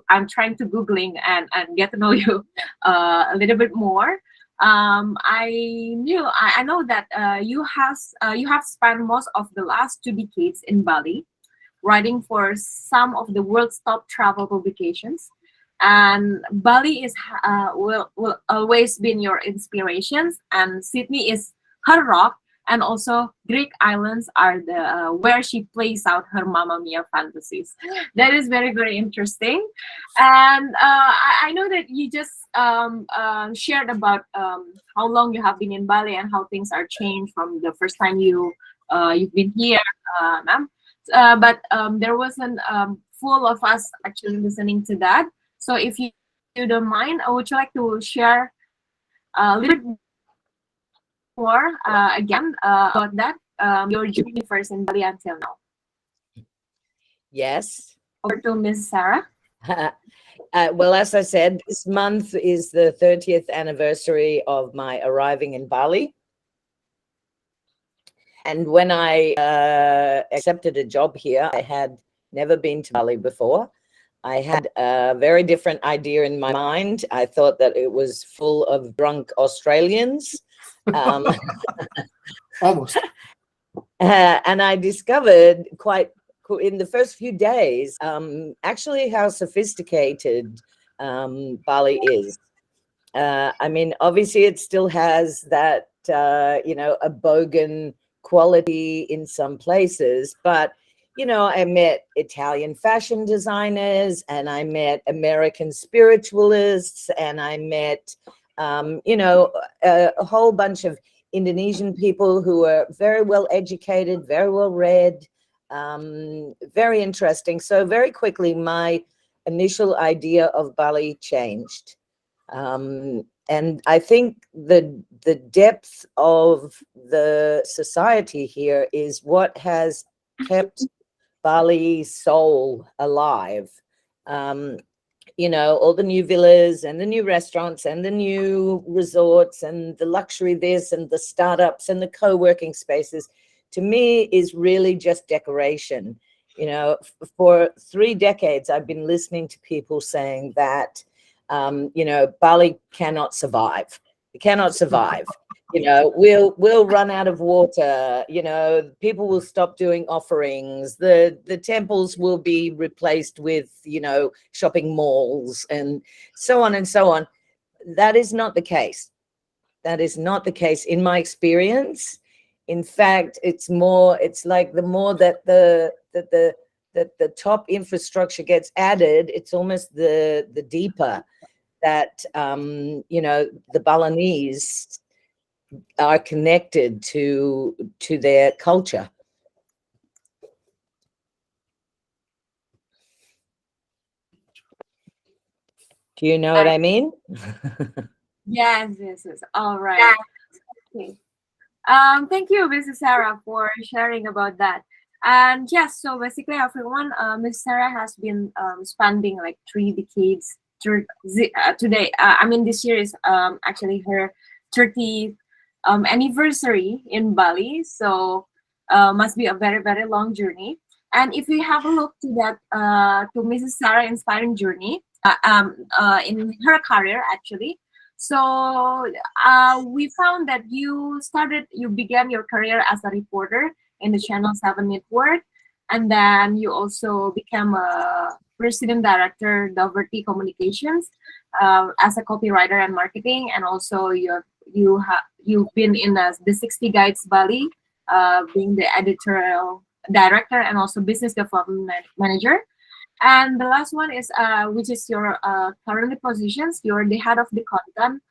I'm trying to Googling and get to know you a little bit more. I know that you have spent most of the last 2 decades in Bali, writing for some of the world's top travel publications. And Bali will always been your inspirations, and Sydney is her rock, and also Greek islands are the where she plays out her Mamma Mia fantasies. That is very very interesting, and I know that you just shared about how long you have been in Bali and how things are changed from the first time you've been here, ma'am. But there wasn't full of us actually listening to that. So if you don't mind, would you like to share a little bit more again about that, your journey first in Bali until now? Yes. Over to Miss Sarah. Well, as I said, this month is the 30th anniversary of my arriving in Bali. And when I accepted a job here, I had never been to Bali before. I had a very different idea in my mind. I thought that it was full of drunk Australians. Almost. And I discovered quite in the first few days, actually how sophisticated Bali is. I mean, obviously it still has that, a bogan quality in some places, but I met Italian fashion designers, and I met American spiritualists, and I met, a whole bunch of Indonesian people who are very well educated, very well read, very interesting. So very quickly, my initial idea of Bali changed. And I think the depth of the society here is what has kept Bali's soul alive. All the new villas and the new restaurants and the new resorts and the luxury this and the startups and the co-working spaces, to me, is really just decoration. For 3 decades, I've been listening to people saying that, Bali cannot survive. It cannot survive. We'll run out of water. People will stop doing offerings. The temples will be replaced with, shopping malls and so on and so on. That is not the case. That is not the case in my experience. In fact, it's like the more that the top infrastructure gets added, it's almost the deeper that the Balinese are connected to their culture. Do you know what I mean? Yes. All right. Okay. Thank you, Mrs. Sarah, for sharing about that. And yes, so basically, everyone, Miss Sarah has been spending like 3 decades today. This year is actually her 30th anniversary in Bali. So must be a very, very long journey. And if you have a look to that, to Mrs. Sarah inspiring journey in her career, actually. So we found that you began your career as a reporter in the Channel 7 network, and then you also became a president director, Doverty Communications, as a copywriter and marketing, and also you've been in the 60 Guides Bali, being the editorial director and also business development manager. And the last one is, which is your current positions, you're the head of the content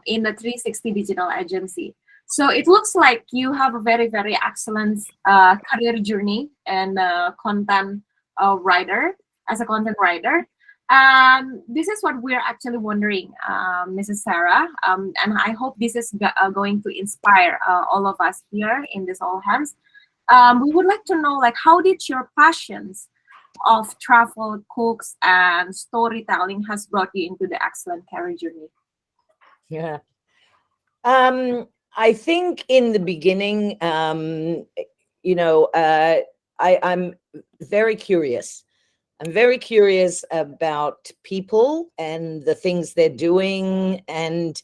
in the 360 digital agency. So it looks like you have a very, very excellent career journey and content writer, as a content writer. And this is what we're actually wondering, Mrs. Sarah, and I hope this is going to inspire all of us here in this All Hands. We would like to know, like, how did your passions of travel, cooks, and storytelling has brought you into the excellent career journey? Yeah. I think in the beginning, I'm very curious. I'm very curious about people and the things they're doing. And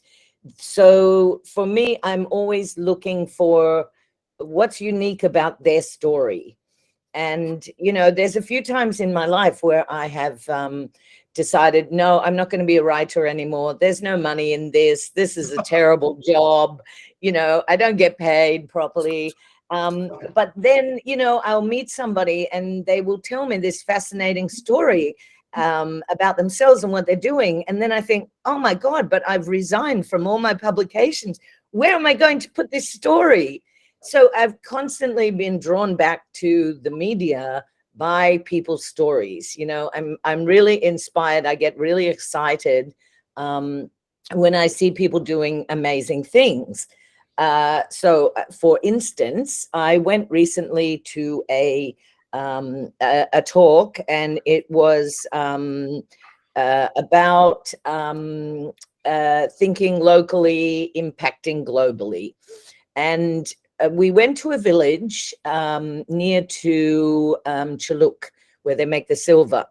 so for me, I'm always looking for what's unique about their story. And, there's a few times in my life where I have decided, no, I'm not going to be a writer anymore. There's no money in this. This is a terrible job. I don't get paid properly. But then, I'll meet somebody and they will tell me this fascinating story about themselves and what they're doing. And then I think, oh my God, but I've resigned from all my publications. Where am I going to put this story? So I've constantly been drawn back to the media by people's stories. I'm really inspired. I get really excited when I see people doing amazing things. So, for instance, I went recently to a talk, and it was about thinking locally, impacting globally. And we went to a village near to Chiluk, where they make the silver.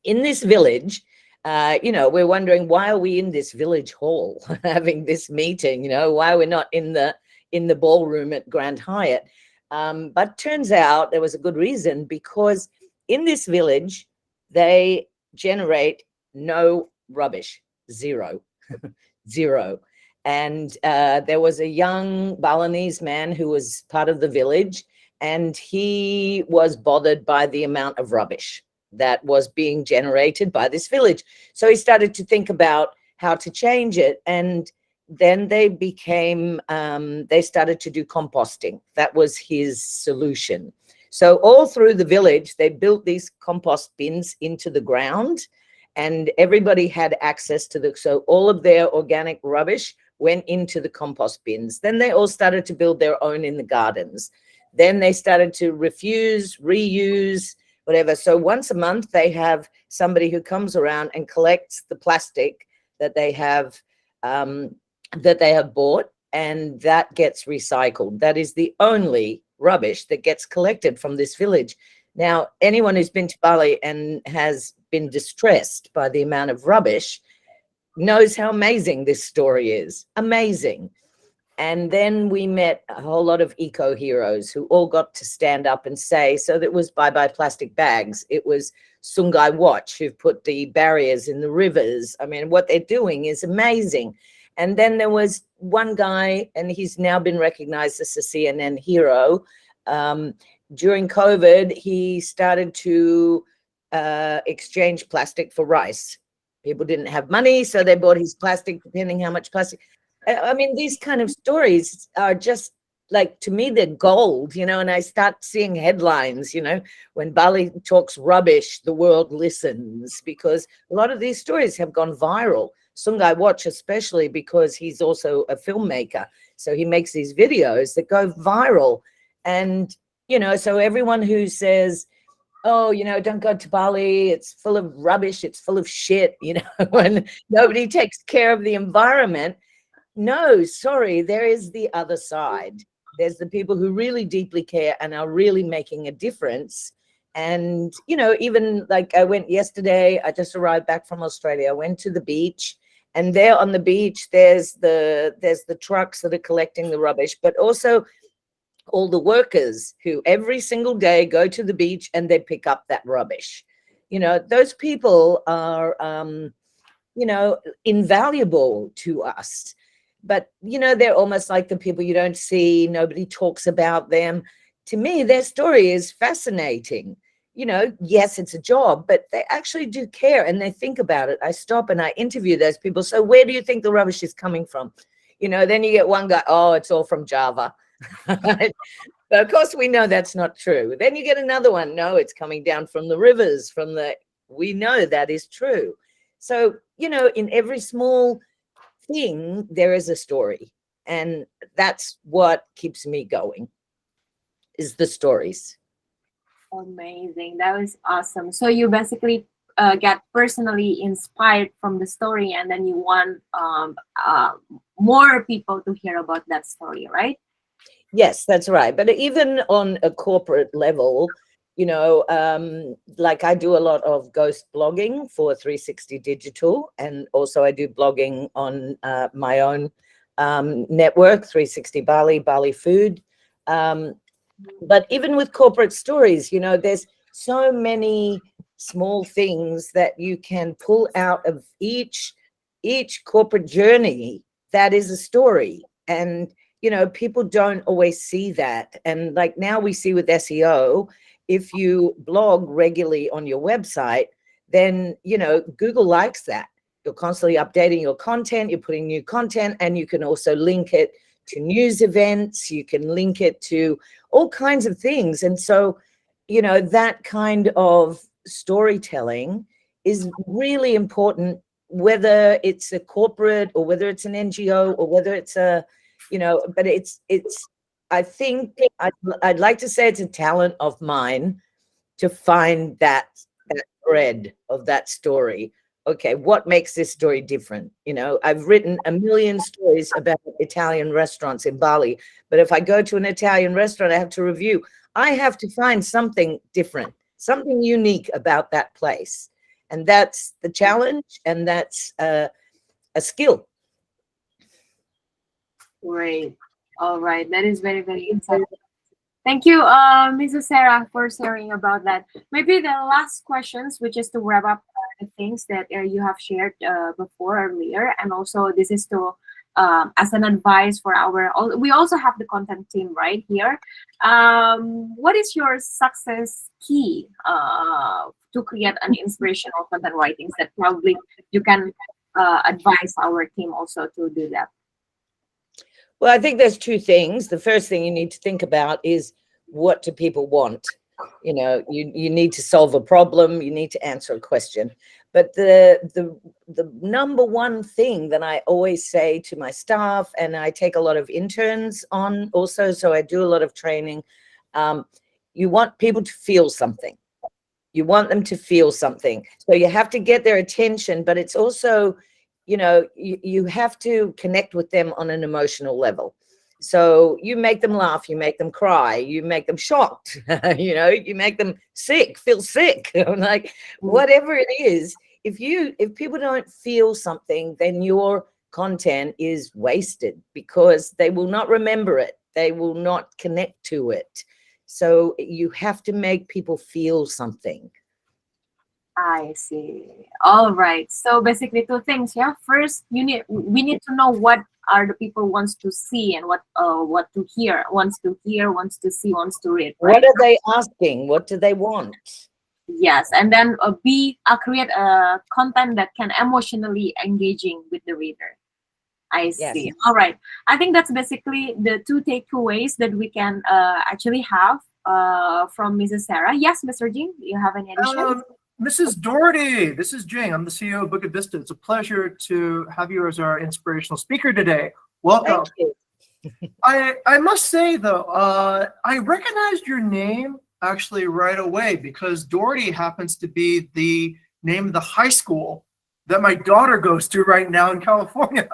In this village, we're wondering, why are we in this village hall having this meeting? Why we're not in the ballroom at Grand Hyatt? But turns out there was a good reason, because in this village, they generate no rubbish, zero, zero. And there was a young Balinese man who was part of the village, and he was bothered by the amount of rubbish that was being generated by this village. So he started to think about how to change it. And then they started to do composting. That was his solution. So all through the village, they built these compost bins into the ground, and everybody had access to so all of their organic rubbish went into the compost bins. Then they all started to build their own in the gardens. Then they started to refuse, reuse, whatever. So once a month, they have somebody who comes around and collects the plastic that they have bought, and that gets recycled. That is the only rubbish that gets collected from this village. Now, anyone who's been to Bali and has been distressed by the amount of rubbish knows how amazing this story is. Amazing. And then we met a whole lot of eco heroes who all got to stand up and say, so that was bye bye plastic bags. It was Sungai Watch who put the barriers in the rivers. I mean, what they're doing is amazing. And then there was one guy, and he's now been recognized as a CNN hero. During COVID, he started to exchange plastic for rice. People didn't have money, so they bought his plastic, depending how much plastic. I mean, these kind of stories are just like, to me, they're gold, and I start seeing headlines, when Bali talks rubbish, the world listens, because a lot of these stories have gone viral. Sungai Watch, especially because he's also a filmmaker. So he makes these videos that go viral. And, so everyone who says, oh, don't go to Bali, it's full of rubbish, it's full of shit, and nobody takes care of the environment. No, sorry, there is the other side. There's the people who really deeply care and are really making a difference. And, even like I went yesterday, I just arrived back from Australia, I went to the beach, and there on the beach, there's the trucks that are collecting the rubbish, but also all the workers who every single day go to the beach and they pick up that rubbish. Those people are, invaluable to us. But, they're almost like the people you don't see. Nobody talks about them. To me, their story is fascinating. Yes, it's a job, but they actually do care and they think about it. I stop and I interview those people. So where do you think the rubbish is coming from? Then you get one guy, oh, it's all from Java. But of course, we know that's not true. Then you get another one. No, it's coming down from the rivers, we know that is true. So, in every small thing, there is a story. And that's what keeps me going, is the stories. Amazing. That was awesome. So you basically get personally inspired from the story, and then you want more people to hear about that story, right? Yes, that's right. But even on a corporate level, like I do a lot of ghost blogging for 360 Digital, and also I do blogging on my own network, 360 Bali Food. But even with corporate stories, there's so many small things that you can pull out of each corporate journey that is a story. And people don't always see that. And like now we see with SEO, if you blog regularly on your website, then Google likes that. You're constantly updating your content, you're putting new content, and you can also link it to news events, you can link it to all kinds of things. And so that kind of storytelling is really important, whether it's a corporate or whether it's an NGO or whether it's but it's I think I'd like to say it's a talent of mine to find that thread of that story. Okay, what makes this story different? I've written a million stories about Italian restaurants in Bali, but if I go to an Italian restaurant I have to review, I have to find something different, something unique about that place. And that's the challenge, and that's a skill. Great. All right. That is very, very insightful. Thank you, Mrs. Sarah, for sharing about that. Maybe the last questions, which is to wrap up the things that you have shared before earlier, and also this is to as an advice for we also have the content team right here. What is your success key to create an inspirational content writings that probably you can advise our team also to do that? Well, I think there's two things. The first thing you need to think about is, what do people want? You need to solve a problem, you need to answer a question. But the number one thing that I always say to my staff, and I take a lot of interns on also, so I do a lot of training, you want people to feel something. You want them to feel something. So you have to get their attention, but it's also, you have to connect with them on an emotional level. So you make them laugh, you make them cry, you make them shocked, you make them feel sick, like whatever it is. If people don't feel something, then your content is wasted, because they will not remember it. They will not connect to it. So you have to make people feel something. I see. All right. So basically two things. Yeah. First, we need to know what are the people wants to see and what to hear, wants to see, wants to read. Right? What are they asking? What do they want? Yes, and then create a content that can emotionally engaging with the reader. I see. Yes. All right. I think that's basically the two takeaways that we can actually have from Mrs. Sarah. Yes, Mr. Jing, do you have any additions? Mrs. Doherty, this is Jing. I'm the CEO of Bukit Vista. It's a pleasure to have you as our inspirational speaker today. Welcome. Thank you. I must say, though, I recognized your name actually right away, because Doherty happens to be the name of the high school that my daughter goes to right now in California.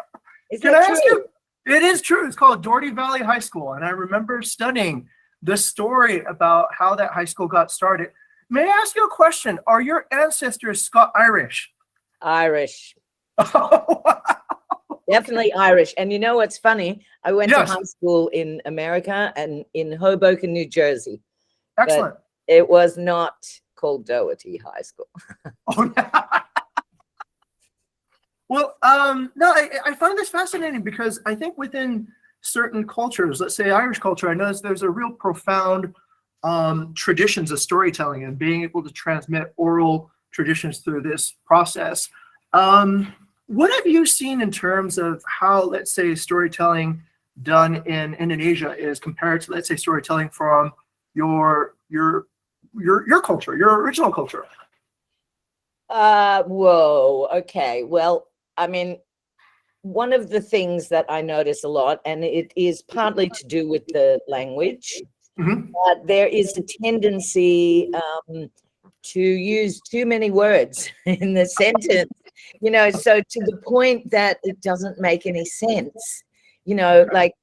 Can I ask you? It is true. It's called Doherty Valley High School. And I remember studying the story about how that high school got started. May I ask you a question? Are your ancestors Irish? Irish. Oh, wow. Definitely Irish. And you know what's funny? I went to high school in America and in Hoboken, New Jersey. Excellent. But it was not called Doherty High School. Oh, yeah. Well, no, I find this fascinating, because I think within certain cultures, let's say Irish culture, I notice there's a real profound traditions of storytelling and being able to transmit oral traditions through this process. What have you seen in terms of how, let's say, storytelling done in Indonesia is compared to, let's say, storytelling from your culture, your original culture? Whoa. Okay. Well, I mean, one of the things that I notice a lot, and it is partly to do with the language, there is a tendency to use too many words in the sentence, so to the point that it doesn't make any sense. Like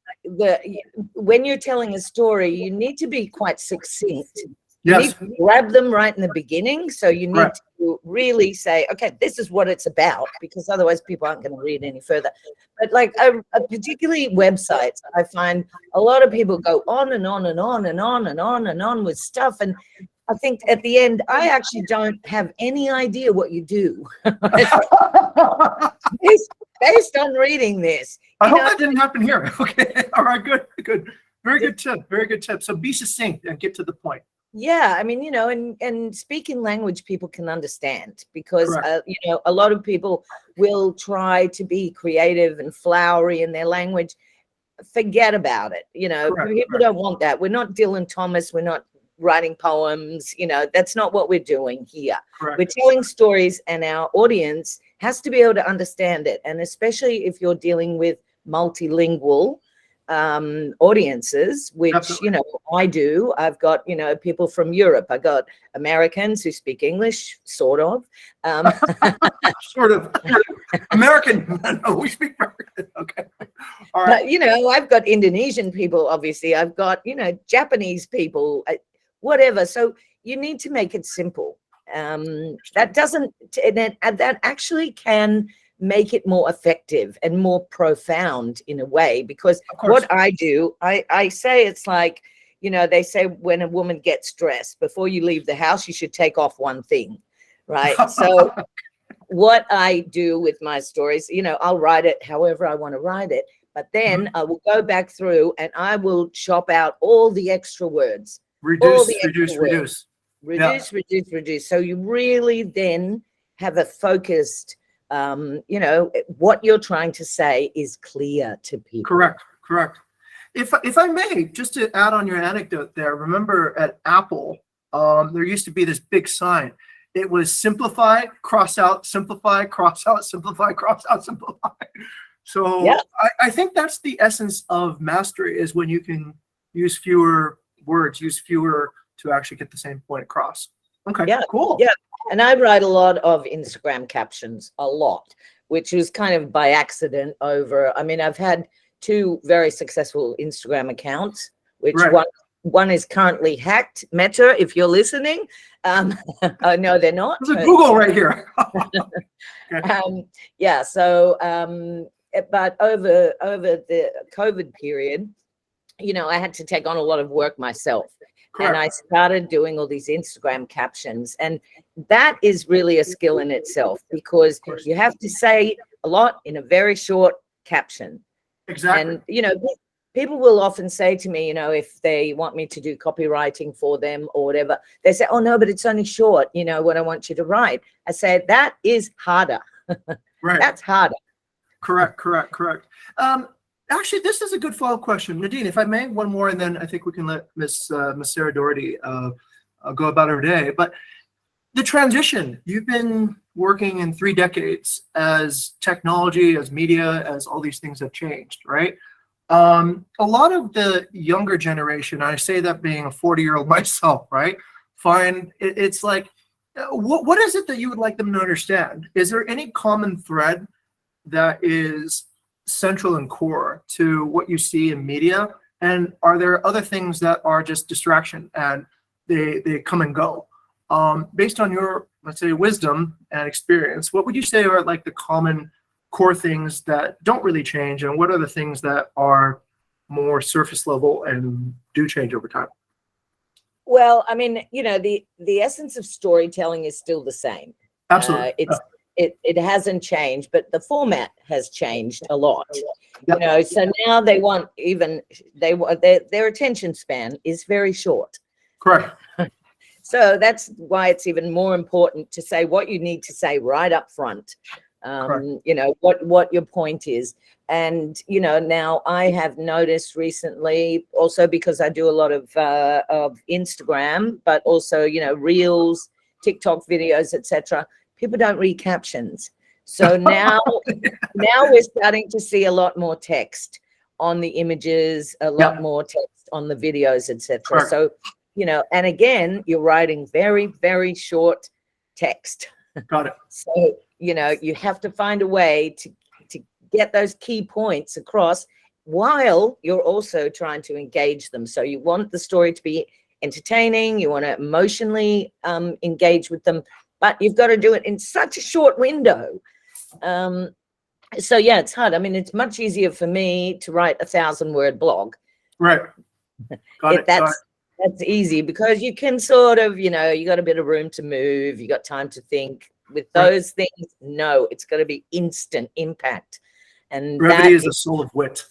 when you're telling a story, you need to be quite succinct You Yes. need to grab them right in the beginning. So you need Right. to really say, okay, this is what it's about, because otherwise people aren't going to read any further. But like particularly websites, I find a lot of people go on and on and on and on and on and on with stuff. And I think at the end, I actually don't have any idea what you do. Based on reading this. I hope that didn't happen here. Okay. All right. Good. Good. Very good tip. Very good tip. So be succinct and get to the point. Yeah, I mean, and speaking language people can understand, because, Correct. a lot of people will try to be creative and flowery in their language. Forget about it. Correct, People correct. don't want that. We're not Dylan Thomas. We're not writing poems. That's not what we're doing here. Correct. We're telling stories, and our audience has to be able to understand it. And especially if you're dealing with multilingual audiences, which Absolutely. I do. I've got people from Europe. I got Americans who speak English, sort of. Sort of. American. No, we speak American. Okay. All right. But I've got Indonesian people. Obviously, I've got Japanese people. Whatever. So you need to make it simple. That actually can make it more effective and more profound in a way, because what I do, I say it's like, they say when a woman gets dressed, before you leave the house, you should take off one thing, right? So what I do with my stories, I'll write it however I want to write it, but then I will go back through and I will chop out all the extra words. Reduce. Reduce. So you really then have a focused, what you're trying to say is clear to people. Correct. If I may, just to add on your anecdote there, remember at Apple, there used to be this big sign. It was simplify, cross out, simplify, cross out, simplify, cross out, simplify. So yeah. I think that's the essence of mastery, is when you can use fewer words, use fewer to actually get the same point across. Okay, yeah, cool. Yeah, and I write a lot of Instagram captions, a lot, which was kind of by accident I've had 2 very successful Instagram accounts, which one is currently hacked. Meta, if you're listening, no, they're not. There's a Google right here. Yeah, so, but over the COVID period, I had to take on a lot of work myself. Correct. And I started doing all these Instagram captions, and that is really a skill in itself, because you have to say a lot in a very short caption. Exactly. And, people will often say to me, if they want me to do copywriting for them or whatever, they say, oh, no, but it's only short, what I want you to write. I say, that is harder. Right. That's harder. Correct. Actually, this is a good follow-up question. Nadine, if I may, one more, and then I think we can let Miss Sarah Doherty go about her day. But the transition, you've been working in 3 decades as technology, as media, as all these things have changed, right? A lot of the younger generation, I say that being a 40-year-old myself, right, find it's like, what is it that you would like them to understand? Is there any common thread that is central and core to what you see in media? And are there other things that are just distraction and they come and go? Based on your, let's say, wisdom and experience, what would you say are like the common core things that don't really change, and what are the things that are more surface level and do change over time? Well, I mean, the essence of storytelling is still the same. Absolutely. It hasn't changed, but the format has changed a lot. So now they want their attention span is very short. Correct. So that's why it's even more important to say what you need to say right up front. What your point is. And, now I have noticed recently, also because I do a lot of Instagram, but also, Reels, TikTok videos, etc. People don't read captions. So now we're starting to see a lot more text on the images, a lot more text on the videos, etc. So, and again, you're writing very, very short text. Got it. So, you have to find a way to get those key points across while you're also trying to engage them. So you want the story to be entertaining, you want to emotionally engage with them, but you've got to do it in such a short window. So yeah, it's hard. I mean, it's much easier for me to write 1,000-word blog. Right. Got it. That's easy because you can sort of, you got a bit of room to move. You got time to think. With those things, no, it's got to be instant impact. And brevity is the soul of wit.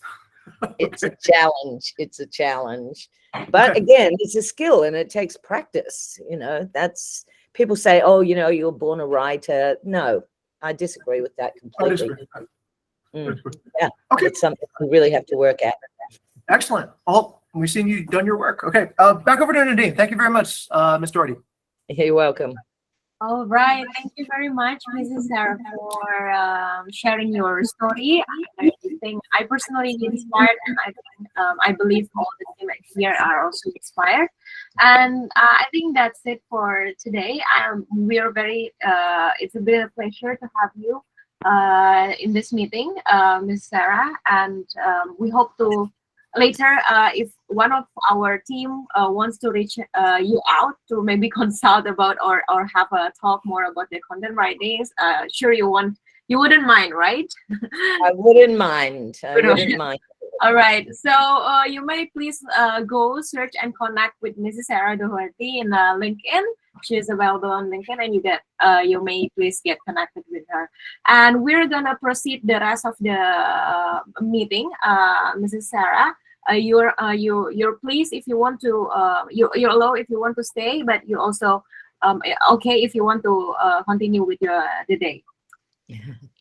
It's a challenge. It's a challenge. But again, it's a skill and it takes practice. That's people say, oh, you were born a writer. No, I disagree with that completely. Yeah. Okay. It's something you really have to work at. Excellent. Well, we've seen you done your work. Okay. Back over to Nadine. Thank you very much, Ms. Doherty. You're welcome. All right. Thank you very much, Mrs. Sarah, for sharing your story. I think I personally inspired, and I think I believe all the team here are also inspired. And I think that's it for today. We are very. It's a bit of a pleasure to have you in this meeting, Ms. Sarah, and we hope to. Later, if one of our team wants to reach you out to maybe consult about or have a talk more about the content writings, sure you wouldn't mind, right? I wouldn't mind. All right. So you may please go search and connect with Mrs. Sarah Doherty in LinkedIn. She is available on LinkedIn, and you may please get connected with her. And we're gonna proceed the rest of the meeting, Mrs. Sarah. You're pleased if you want to. You're allowed if you want to stay, but you also okay if you want to continue with the day.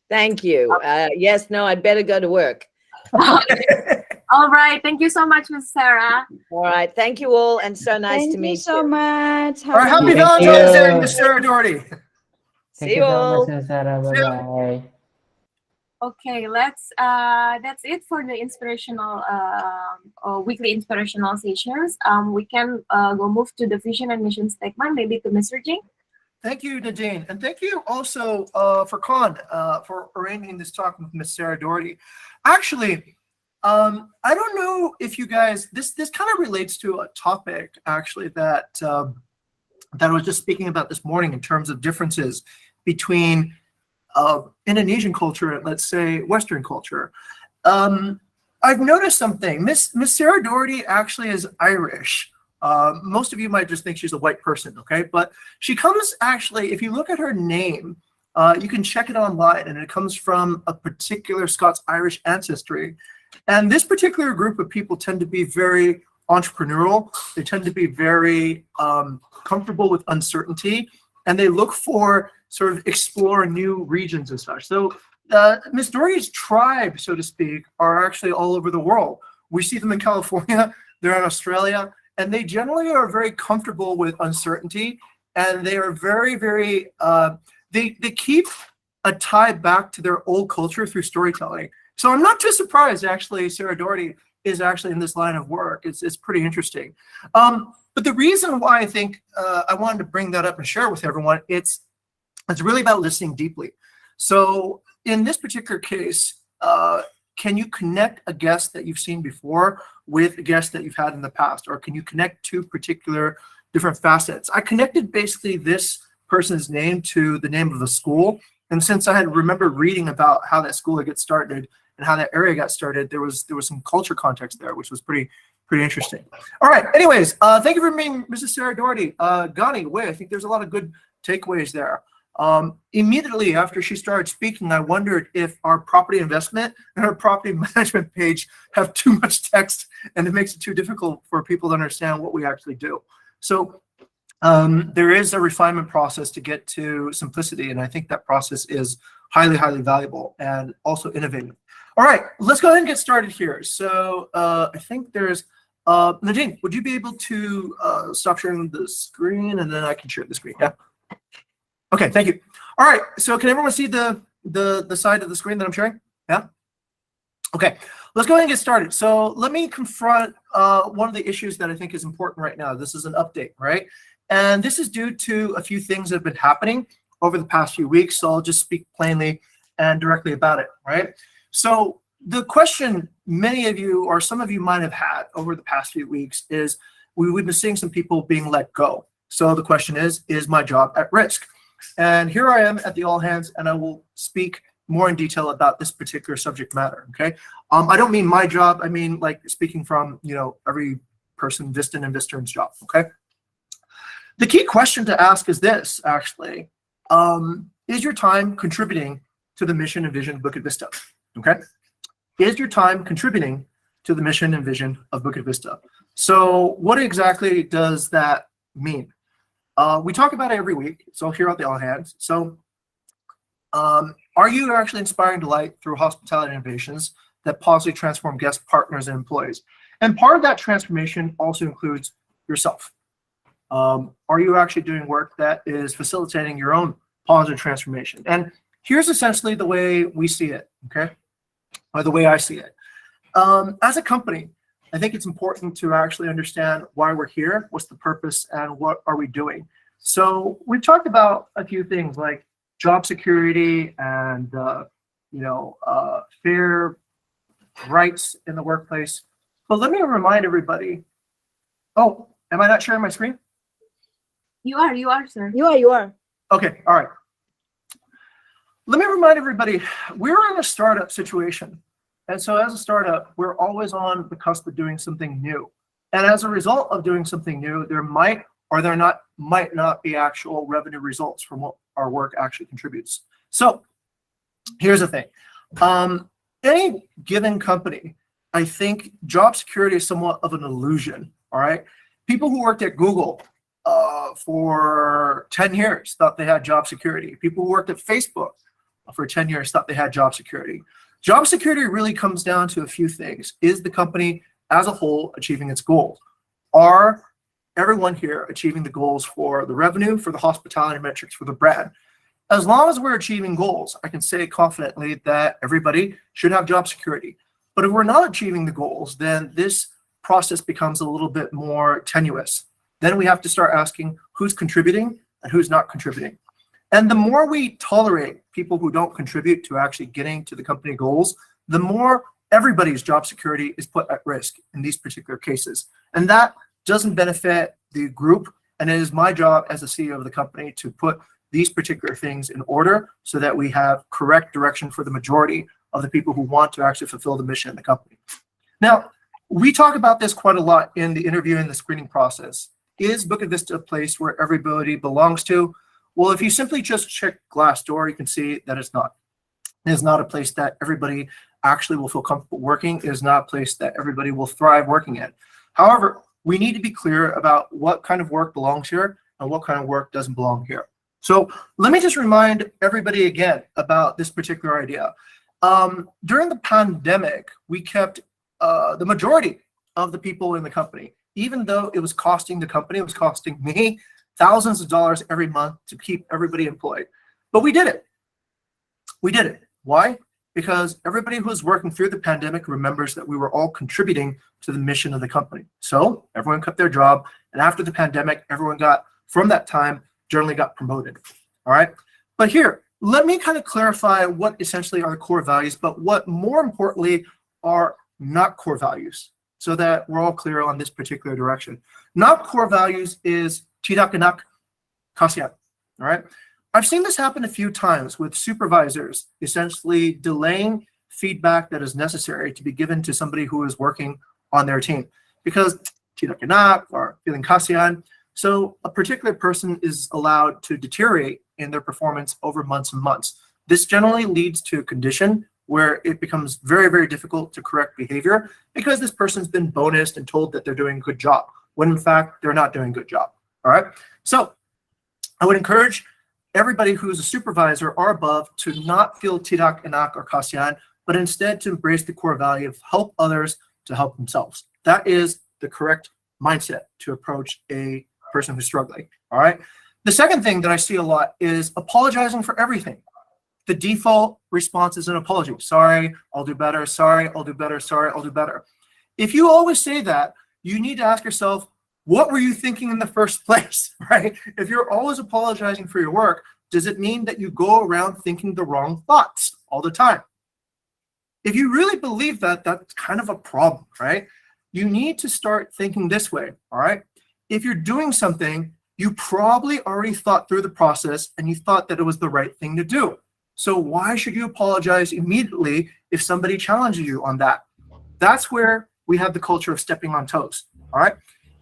Thank you. Yes. No. I'd better go to work. All right. Thank you so much, Ms. Sarah. All right. Thank you all, and so nice to meet you. Thank you so much. All right, happy Valentine's Day, Ms. Sarah Doherty. See you all. Thank you so much, Sarah. Bye-bye. Okay, that's it for the inspirational weekly inspirational sessions. We can go move to the vision and mission statement, maybe to Mr. Jing. Thank you, Nadine, and thank you also for for arranging this talk with Ms. Sarah Doherty. Actually, I don't know if you guys this kind of relates to a topic actually that I was just speaking about this morning in terms of differences between Indonesian culture and, let's say, Western culture. I've noticed something. Miss Sarah Doherty actually is Irish. Most of you might just think she's a white person, okay? But she comes actually, if you look at her name, you can check it online, and it comes from a particular Scots-Irish ancestry. And this particular group of people tend to be very entrepreneurial. They tend to be very comfortable with uncertainty, and they look for sort of explore new regions and such. So Miss Doherty's tribe, so to speak, are actually all over the world. We see them in California, they're in Australia, and they generally are very comfortable with uncertainty, and they are very, very, they keep a tie back to their old culture through storytelling. So I'm not too surprised, actually, Sarah Doherty is actually in this line of work. It's pretty interesting. But the reason why I think I wanted to bring that up and share with everyone, it's really about listening deeply. So in this particular case, can you connect a guest that you've seen before with a guest that you've had in the past? Or can you connect two particular different facets? I connected basically this person's name to the name of the school. And since I had remembered reading about how that school got started and how that area got started, there was some culture context there, which was pretty interesting. All right. Anyways, thank you for being Mrs. Sarah Doherty. Gani, Wei, I think there's a lot of good takeaways there. Immediately after she started speaking, I wondered if our property investment and our property management page have too much text and it makes it too difficult for people to understand what we actually do. So there is a refinement process to get to simplicity, and I think that process is highly, highly valuable and also innovative. All right, let's go ahead and get started here. So I think there's Nadine, would you be able to stop sharing the screen, and then I can share the screen? Yeah. Okay, thank you. All right, so can everyone see the side of the screen that I'm sharing? Yeah? Okay, let's go ahead and get started. So let me confront one of the issues that I think is important right now. This is an update, right? And this is due to a few things that have been happening over the past few weeks, so I'll just speak plainly and directly about it, right? So the question many of you or some of you might have had over the past few weeks is, we've been seeing some people being let go. So the question is my job at risk? And here I am at the all hands, and I will speak more in detail about this particular subject matter, okay? I don't mean my job, I mean like speaking from, every person, Vistan and Vistern's job, okay? The key question to ask is this, actually. Is your time contributing to the mission and vision of Bukit Vista, okay? Is your time contributing to the mission and vision of Bukit Vista? So what exactly does that mean? We talk about it every week, so here at the all hands. So are you actually inspiring delight through hospitality innovations that positively transform guests, partners, and employees? And part of that transformation also includes yourself. Are you actually doing work that is facilitating your own positive transformation? And here's essentially the way we see it, okay? Or the way I see it. As a company, I think it's important to actually understand why we're here, what's the purpose, and what are we doing. So we've talked about a few things like job security and fair rights in the workplace. But let me remind everybody. Oh, am I not sharing my screen? You are, sir. You are. Okay, all right. Let me remind everybody, we're in a startup situation. And so as a startup, we're always on the cusp of doing something new. And as a result of doing something new, there might not be actual revenue results from what our work actually contributes. So here's the thing. Any given company, I think job security is somewhat of an illusion, all right? People who worked at Google for 10 years thought they had job security. People who worked at Facebook for 10 years thought they had job security. Job security really comes down to a few things. Is the company as a whole achieving its goals? Are everyone here achieving the goals for the revenue, for the hospitality metrics, for the brand? As long as we're achieving goals, I can say confidently that everybody should have job security. But if we're not achieving the goals, then this process becomes a little bit more tenuous. Then we have to start asking who's contributing and who's not contributing. And the more we tolerate people who don't contribute to actually getting to the company goals, the more everybody's job security is put at risk in these particular cases. And that doesn't benefit the group. And it is my job as the CEO of the company to put these particular things in order so that we have correct direction for the majority of the people who want to actually fulfill the mission of the company. Now, we talk about this quite a lot in the interview and the screening process. Is Bukit Vista a place where everybody belongs to? Well, if you simply just check Glassdoor, you can see that it's not. It is not a place that everybody actually will feel comfortable working. It is not a place that everybody will thrive working in. However, we need to be clear about what kind of work belongs here and what kind of work doesn't belong here. So let me just remind everybody again about this particular idea. During the pandemic, we kept the majority of the people in the company, even though it was costing the company, it was costing me thousands of dollars every month to keep everybody employed. But we did it. We did it. Why? Because everybody who was working through the pandemic remembers that we were all contributing to the mission of the company. So everyone kept their job. And after the pandemic, everyone from that time, generally got promoted. All right. But here, let me kind of clarify what essentially are the core values, but what more importantly are not core values, so that we're all clear on this particular direction. Not core values is tidak enak, kasihan. All right. I've seen this happen a few times with supervisors essentially delaying feedback that is necessary to be given to somebody who is working on their team because tidak enak or feeling kasihan. So a particular person is allowed to deteriorate in their performance over months and months. This generally leads to a condition where it becomes very, very difficult to correct behavior because this person's been bonused and told that they're doing a good job, when in fact, they're not doing a good job. All right. So I would encourage everybody who's a supervisor or above to not feel tidak enak or kasihan, but instead to embrace the core value of help others to help themselves. That is the correct mindset to approach a person who's struggling. All right. The second thing that I see a lot is apologizing for everything. The default response is an apology. Sorry, I'll do better. Sorry, I'll do better. Sorry, I'll do better. If you always say that, you need to ask yourself, what were you thinking in the first place, right? If you're always apologizing for your work, does it mean that you go around thinking the wrong thoughts all the time? If you really believe that, that's kind of a problem, right? you need to start thinking this way, all right? If you're doing something, you probably already thought through the process and you thought that it was the right thing to do. So why should you apologize immediately if somebody challenges you on that? That's where we have the culture of stepping on toes, all right?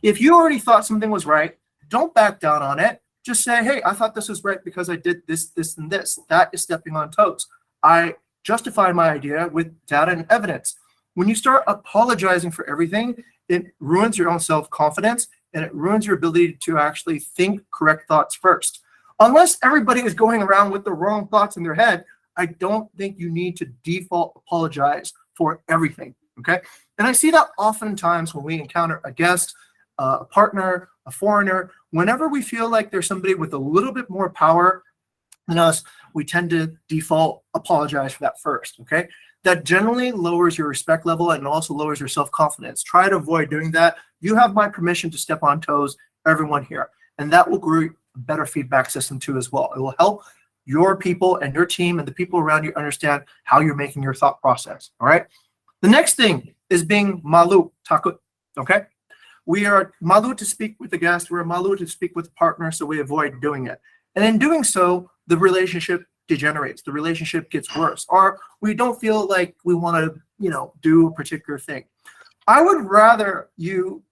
If you already thought something was right, don't back down on it. Just say, hey, I thought this was right because I did this, this, and this. That is stepping on toes. I justified my idea with data and evidence. When you start apologizing for everything, it ruins your own self-confidence and it ruins your ability to actually think correct thoughts first. Unless everybody is going around with the wrong thoughts in their head, I don't think you need to default apologize for everything, okay? And I see that oftentimes when we encounter a guest, a partner, a foreigner, whenever we feel like there's somebody with a little bit more power than us, we tend to default apologize for that first, okay? That generally lowers your respect level and also lowers your self-confidence. Try to avoid doing that. You have my permission to step on toes, everyone here. And that will grow a better feedback system too as well. It will help your people and your team and the people around you understand how you're making your thought process, all right? The next thing is being malu, takut, okay? We are malu to speak with the guest. We're malu to speak with the partner, so we avoid doing it. And in doing so, the relationship degenerates. The relationship gets worse, or we don't feel like we want to, do a particular thing. I would rather you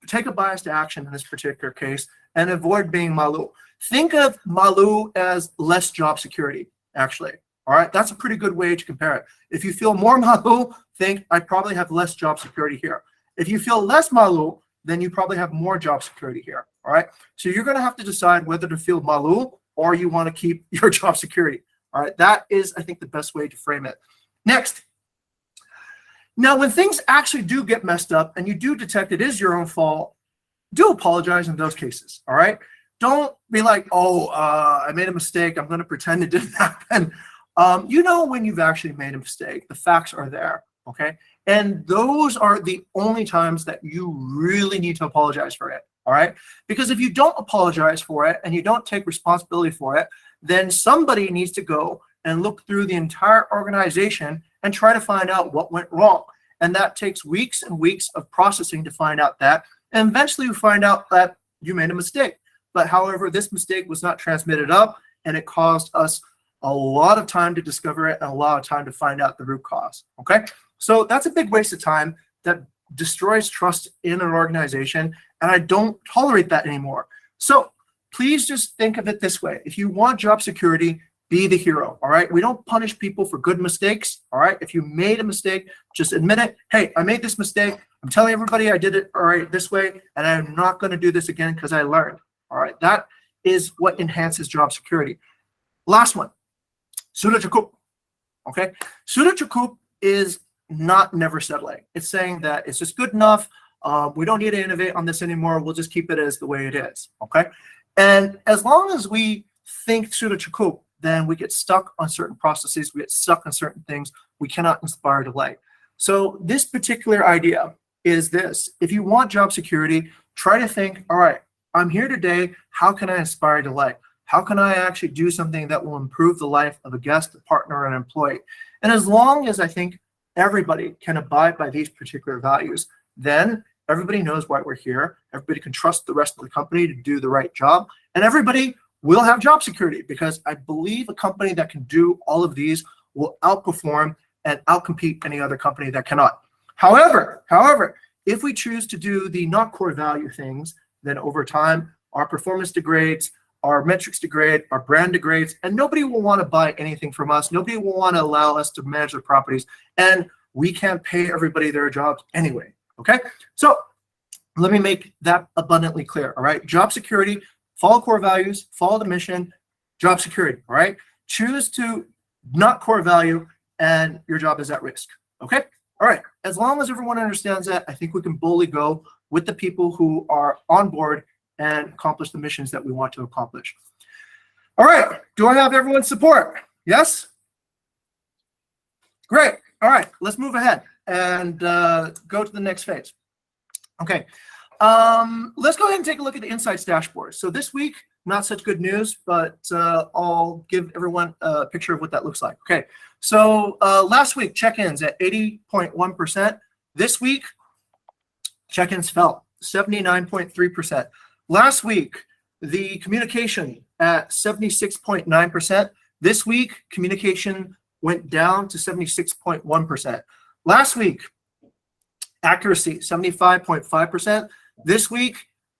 take a biased action in this particular case and avoid being malu. Think of malu as less job security, actually. All right, that's a pretty good way to compare it. If you feel more malu, think I probably have less job security here. If you feel less malu, then you probably have more job security here, all right? So you're gonna have to decide whether to feel malu or you wanna keep your job security, all right? That is, I think, the best way to frame it. Next. Now, when things actually do get messed up and you do detect it is your own fault, do apologize in those cases, all right? Don't be like, I made a mistake, I'm gonna pretend it didn't happen. When you've actually made a mistake, the facts are there, okay? And those are the only times that you really need to apologize for it, all right? Because if you don't apologize for it and you don't take responsibility for it, then somebody needs to go and look through the entire organization and try to find out what went wrong. And that takes weeks and weeks of processing to find out that. And eventually you find out that you made a mistake. But however, this mistake was not transmitted up and it caused us a lot of time to discover it and a lot of time to find out the root cause, okay? So that's a big waste of time that destroys trust in an organization, and I don't tolerate that anymore. So please just think of it this way. If you want job security, be the hero, all right? We don't punish people for good mistakes, all right? If you made a mistake, just admit it. Hey, I made this mistake. I'm telling everybody I did it all right this way, and I'm not going to do this again because I learned, all right? That is what enhances job security. Last one, sudah cukup, okay? Sudah cukup is not never settling. It's saying that it's just good enough. We don't need to innovate on this anymore. We'll just keep it as the way it is, okay? And as long as we think sudah cukup, then we get stuck on certain processes. We get stuck on certain things. We cannot inspire delight. So this particular idea is this. If you want job security, try to think, all right, I'm here today. How can I inspire delight? How can I actually do something that will improve the life of a guest, a partner, an employee? And as long as I think everybody can abide by these particular values, then everybody knows why we're here. Everybody can trust the rest of the company to do the right job. And everybody will have job security, because I believe a company that can do all of these will outperform and outcompete any other company that cannot. However, if we choose to do the not core value things, then over time, our performance degrades, our metrics degrade, our brand degrades, and nobody will want to buy anything from us. Nobody will want to allow us to manage their properties, and we can't pay everybody their jobs anyway, okay? So let me make that abundantly clear, all right? Job security, follow core values, follow the mission, job security, all right? Choose to not core value, and your job is at risk, okay? All right, as long as everyone understands that, I think we can boldly go with the people who are on board and accomplish the missions that we want to accomplish. All right, do I have everyone's support? Yes? Great, all right, let's move ahead and go to the next phase. Okay, let's go ahead and take a look at the Insights dashboard. So this week, not such good news, but I'll give everyone a picture of what that looks like. Okay, so last week, check-ins at 80.1%. This week, Check-ins fell 79.3%. Last week, the communication at 76.9%. This week, communication went down to 76.1%. Last week, accuracy 75.5%. This week,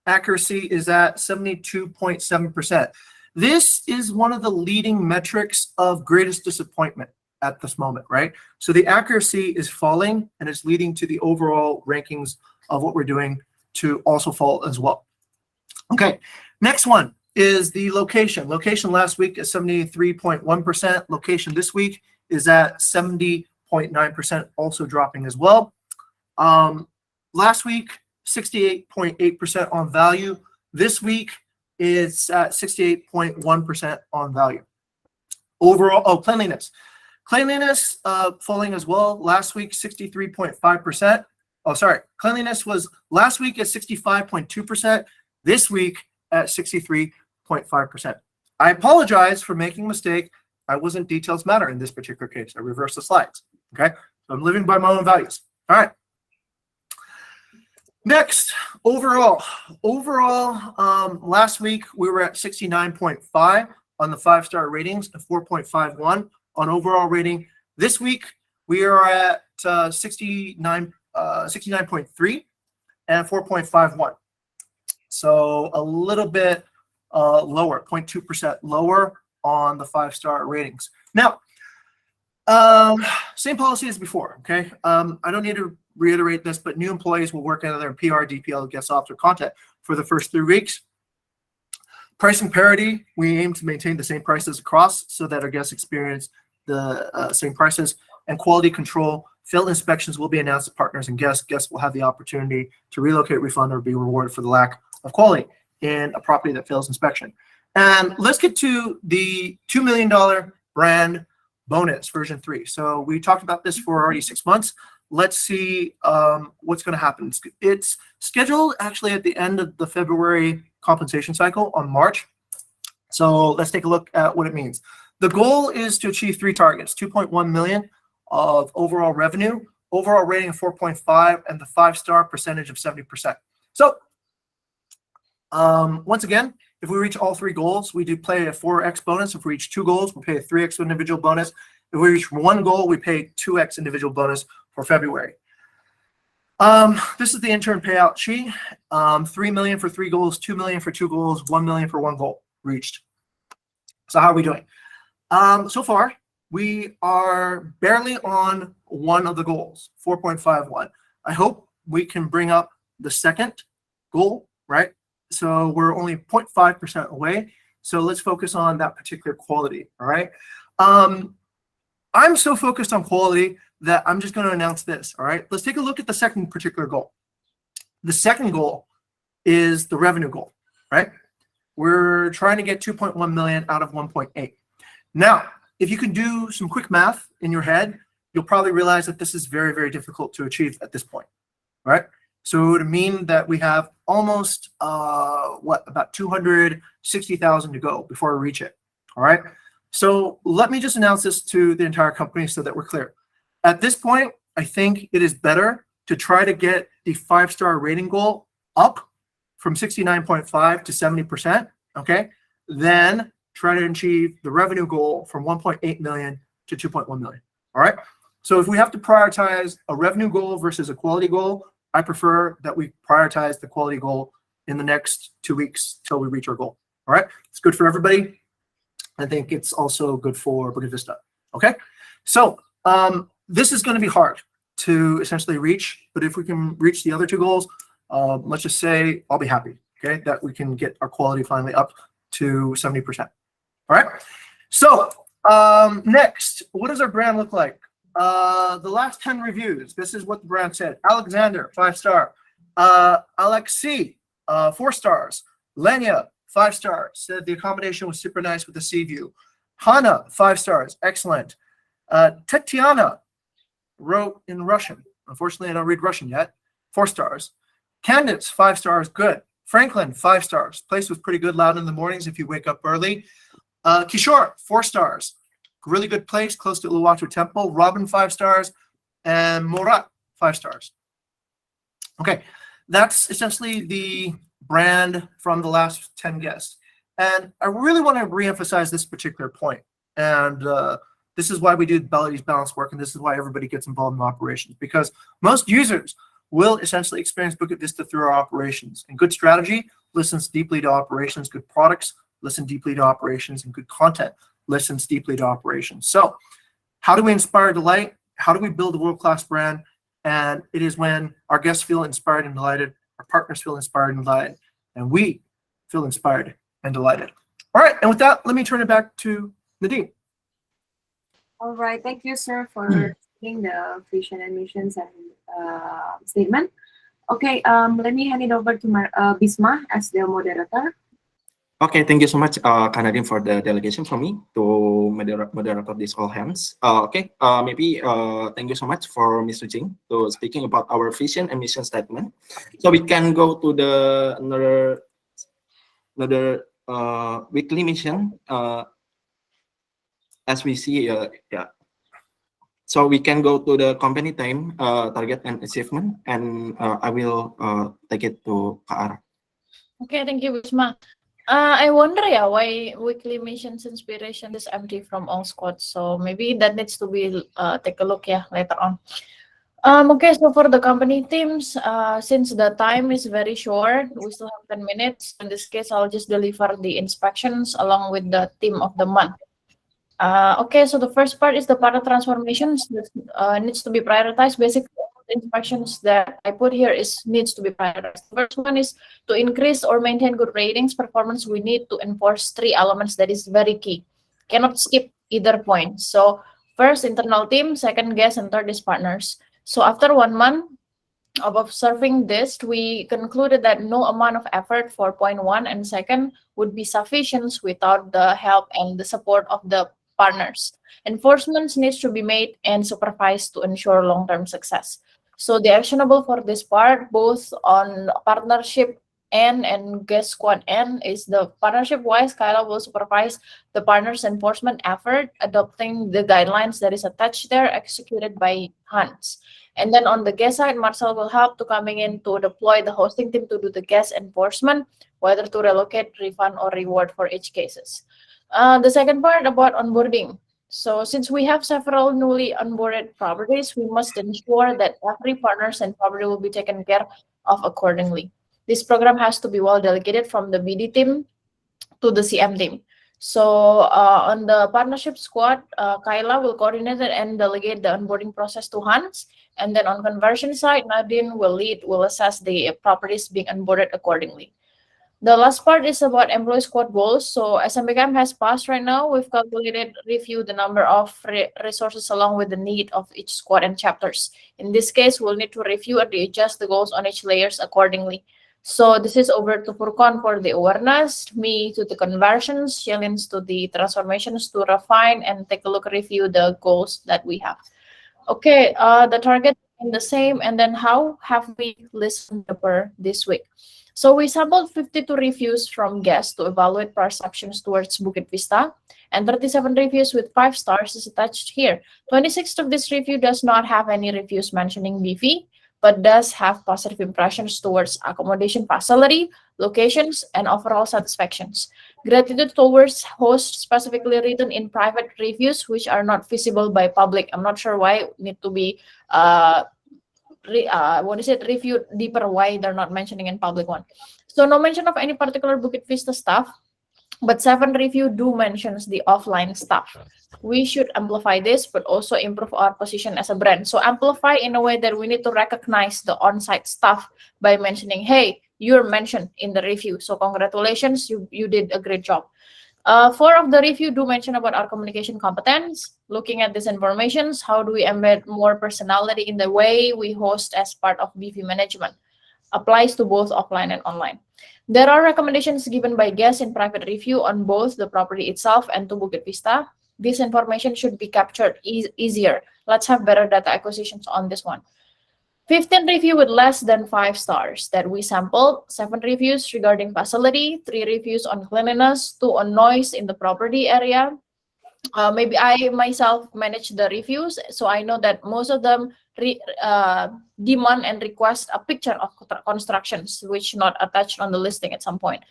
accuracy is at 72.7%. This is one of the leading metrics of greatest disappointment at this moment, right? So the accuracy is falling and it's leading to the overall rankings of what we're doing to also fall as well. Okay, next one is the location. Location last week is 73.1%. Location this week is at 70.9%, also dropping as well. Last week, 68.8% on value. This week, it's at 68.1% on value. Overall, cleanliness. Cleanliness falling as well. Last week, 63.5%. Oh, sorry. Cleanliness was last week at 65.2%. This week at 63.5%. I apologize for making a mistake. I wasn't details matter in this particular case. I reversed the slides. Okay. So I'm living by my own values. All right. Next, overall, last week we were at 69.5 on the 5-star ratings and 4.51 on overall rating. This week we are at 69.3 and 4.51. So a little bit lower, 0.2% lower on the 5-star ratings. Now, same policy as before, okay? I don't need to reiterate this, but new employees will work under their PR, DPL, guest officer content for the first 3 weeks. Pricing parity, we aim to maintain the same prices across so that our guests experience the same prices. And quality control, failed inspections will be announced to partners and guests. Guests will have the opportunity to relocate, refund, or be rewarded for the lack of quality in a property that fails inspection. And let's get to the $2 million brand bonus version 3. So we talked about this for already 6 months. Let's see what's going to happen. It's scheduled actually at the end of the February compensation cycle on March. So let's take a look at what it means. The goal is to achieve 3 targets: 2.1 million of overall revenue, overall rating of 4.5, and the 5-star percentage of 70%. So once again, if we reach all 3 goals, we do pay a 4x bonus. If we reach 2 goals, we pay a 3x individual bonus. If we reach 1 goal, we pay 2x individual bonus for February. This is the intern payout sheet. 3 million for 3 goals, 2 million for 2 goals, 1 million for 1 goal reached. So how are we doing? So far, we are barely on one of the goals, 4.51. I hope we can bring up the second goal, right? So we're only 0.5% away. So let's focus on that particular quality, all right? I'm so focused on quality that I'm just going to announce this, all right? Let's take a look at the second particular goal. The second goal is the revenue goal, right? We're trying to get 2.1 million out of 1.8. Now, if you can do some quick math in your head, you'll probably realize that this is very, very difficult to achieve at this point, right? So it would mean that we have almost, about 260,000 to go before we reach it, all right? So let me just announce this to the entire company so that we're clear. At this point, I think it is better to try to get the 5-star rating goal up from 69.5 to 70%, okay? Then try to achieve the revenue goal from 1.8 million to 2.1 million, all right? So if we have to prioritize a revenue goal versus a quality goal, I prefer that we prioritize the quality goal in the next 2 weeks till we reach our goal, all right? It's good for everybody. I think it's also good for Bukit Vista, okay? So this is going to be hard to essentially reach, but if we can reach the other 2 goals, let's just say I'll be happy, okay, that we can get our quality finally up to 70%, all right? So next, what does our brand look like? The last 10 reviews, this is what the brand said. Alexander, 5-star. Alexi, 4 stars. Lenya, 5 stars. Said the accommodation was super nice with the sea view. Hana, 5 stars. Excellent. Tetiana wrote in Russian. Unfortunately, I don't read Russian yet. 4 stars. Candace, 5 stars. Good. Franklin, 5 stars. Place was pretty good, loud in the mornings if you wake up early. Kishore, 4 stars. Really good place, close to Uluwatu Temple. Robin, 5 stars. And Murat, 5 stars. Okay. that's essentially the brand from the last 10 guests. And I really want to reemphasize this particular point. And this is why we do these balance work, and this is why everybody gets involved in operations, because most users will essentially experience Bukit Vista through our operations. And good strategy listens deeply to operations, good products listen deeply to operations, and good content listens deeply to operations. So how do we inspire delight? How do we build a world-class brand? And it is when our guests feel inspired and delighted, our partners feel inspired and delighted, and we feel inspired and delighted. All right, and with that, let me turn it back to Nadine. All right, thank you, sir, for taking the vision and missions and statement. Okay, let me hand it over to Bisma as the moderator. Okay, thank you so much, Kanadin, for the delegation from me to moderate this all hands. Maybe thank you so much for Mr. Jing to speaking about our vision and mission statement. So we can go to the another weekly mission. As we see, yeah. So we can go to the company time, target and achievement, and I will take it to Kak Ara. Okay, thank you, Bisma. I wonder, why weekly missions inspiration is empty from all squads. So maybe that needs to be take a look, later on. Okay, so for the company teams, since the time is very short, we still have 10 minutes. In this case, I'll just deliver the inspections along with the theme of the month. Okay, so the first part is the partner transformations that needs to be prioritized. Basically, the inspections that I put here needs to be prioritized. The first one is to increase or maintain good ratings performance. We need to enforce 3 elements that is very key. Cannot skip either point. So first, internal team, second, guest, and third is partners. So after 1 month of observing this, we concluded that no amount of effort for point 1 and second would be sufficient without the help and the support of the partners. Enforcement needs to be made and supervised to ensure long-term success. So the actionable for this part, both on partnership and guest squad end, is the partnership-wise, Kyla will supervise the partners' enforcement effort, adopting the guidelines that is attached there, executed by Hans. And then on the guest side, Marcel will help to coming in to deploy the hosting team to do the guest enforcement, whether to relocate, refund, or reward for each cases. The second part about onboarding. So since we have several newly onboarded properties, we must ensure that every partners and property will be taken care of accordingly. This program has to be well delegated from the BD team to the CM team. So on the partnership squad, Kyla will coordinate and delegate the onboarding process to Hans. And then on conversion side, Nadine will assess the properties being onboarded accordingly. The last part is about employee squad goals. So SMBCam has passed right now. We've calculated, reviewed the number of resources along with the need of each squad and chapters. In this case, we'll need to review and adjust the goals on each layers accordingly. So this is over to Furqan for the awareness, me to the conversions, Shelins to the transformations to refine and take a look, review the goals that we have. Okay, the target in the same, and then how have we listened per this week? So we sampled 52 reviews from guests to evaluate perceptions towards Bukit Vista, and 37 reviews with 5 stars is attached here. 26 of this review does not have any reviews mentioning BV, but does have positive impressions towards accommodation facility, locations, and overall satisfactions. Gratitude towards host specifically written in private reviews, which are not visible by public. I'm not sure why it need to be reviewed deeper, why they're not mentioning in public one. So no mention of any particular Bukit Vista staff, but 7 review do mentions the offline staff. We should amplify this, but also improve our position as a brand. So amplify in a way that we need to recognize the on-site staff by mentioning, hey, you're mentioned in the review. So congratulations, you did a great job. 4 of the review do mention about our communication competence. Looking at these informations, how do we embed more personality in the way we host as part of BV management? Applies to both offline and online. There are recommendations given by guests in private review on both the property itself and to Bukit Vista. This information should be captured easier. Let's have better data acquisitions on this one. 15 review with less than 5 stars that we sampled, 7 reviews regarding facility, 3 reviews on cleanliness, 2 on noise in the property area. Maybe I myself manage the reviews, so I know that most of them demand and request a picture of constructions which not attached on the listing at some point.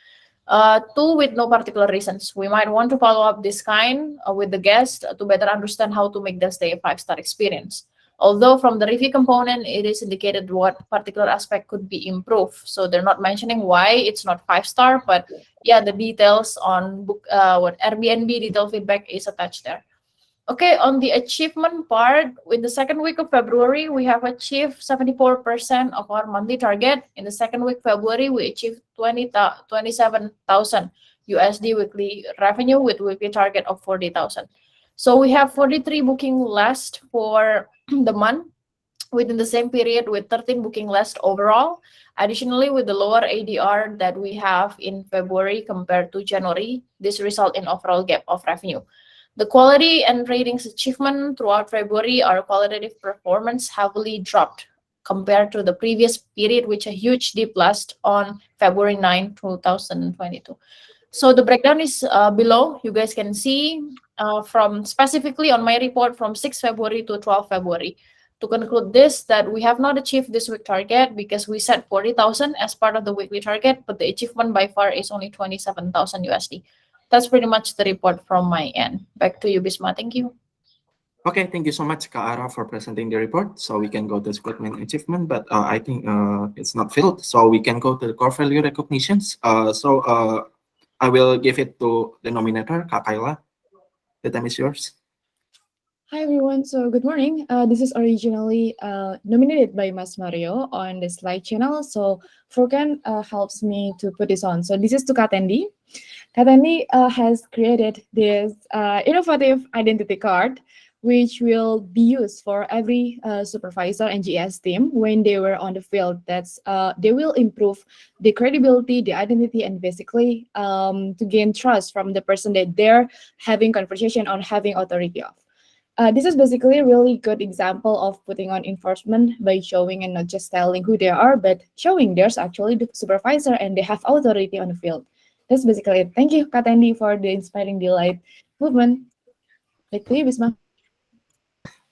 Two, with no particular reasons. We might want to follow up this kind with the guest to better understand how to make their stay a 5-star experience. Although from the review component, it is indicated what particular aspect could be improved. So they're not mentioning why it's not 5-star, but yeah, the details on what Airbnb detail feedback is attached there. Okay, on the achievement part, in the second week of February, we have achieved 74% of our monthly target. In the second week of February, we achieved 27,000 USD weekly revenue with weekly target of 40,000. So we have 43 booking less for the month within the same period with 13 booking less overall. Additionally, with the lower ADR that we have in February compared to January, this result in overall gap of revenue. The quality and ratings achievement throughout February, our qualitative performance heavily dropped compared to the previous period, which a huge dip last on February 9, 2022. So the breakdown is below. You guys can see from specifically on my report from 6 February to 12 February. To conclude this, that we have not achieved this week target because we set 40,000 as part of the weekly target, but the achievement by far is only 27,000 USD. That's pretty much the report from my end. Back to you, Bisma. Thank you. Okay, thank you so much, Kak Ara, for presenting the report. So we can go to squad main achievement, but I think it's not filled. So we can go to the core value recognitions. I will give it to the nominator, Kak Kayla. The time is yours. Hi everyone, so good morning. This is originally nominated by Mas Mario on the slide channel. So Furkan helps me to put this on. So this is to Katendi. Katendi has created this innovative identity card, which will be used for every supervisor and GS team when they were on the field. They will improve the credibility, the identity, and basically to gain trust from the person that they're having conversation or having authority of. This is basically a really good example of putting on enforcement by showing and not just telling who they are, but showing there's actually the supervisor and they have authority on the field. That's basically it. Thank you, Katendi, for the inspiring delight movement. Back to you, Bisma.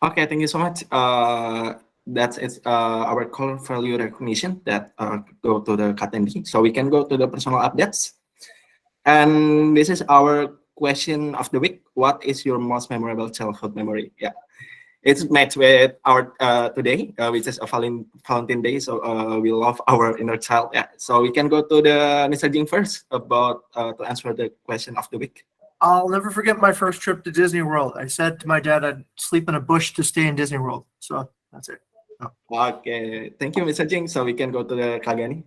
Okay, thank you so much. That's our core value recognition that go to the Katendi. So we can go to the personal updates. And this is our question of the week. What is your most memorable childhood memory? Yeah, it's matched with our today, which is a Valentine Day. So we love our inner child. Yeah, so we can go to the Mr. Jing first about to answer the question of the week. I'll never forget my first trip to Disney World. I said to my dad I'd sleep in a bush to stay in Disney World. So that's it. Oh. Okay, thank you, Mr. Jing. So we can go to the Kagani.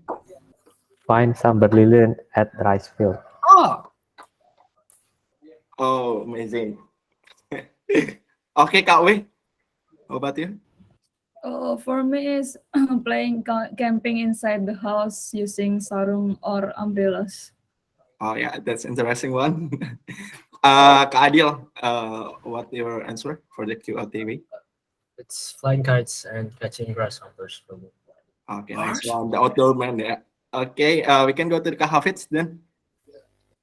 Find some berlilliant at the rice field. Oh, amazing. Okay, Kak Wei, how about you? For me, is playing camping inside the house using sarung or umbrellas. Oh yeah, that's interesting one. Kak Adil, what your answer for the QLTV? It's flying kites and catching grasshoppers for me. Okay, nice one. The outdoor man, yeah. Okay, we can go to the Kak Hafiz then.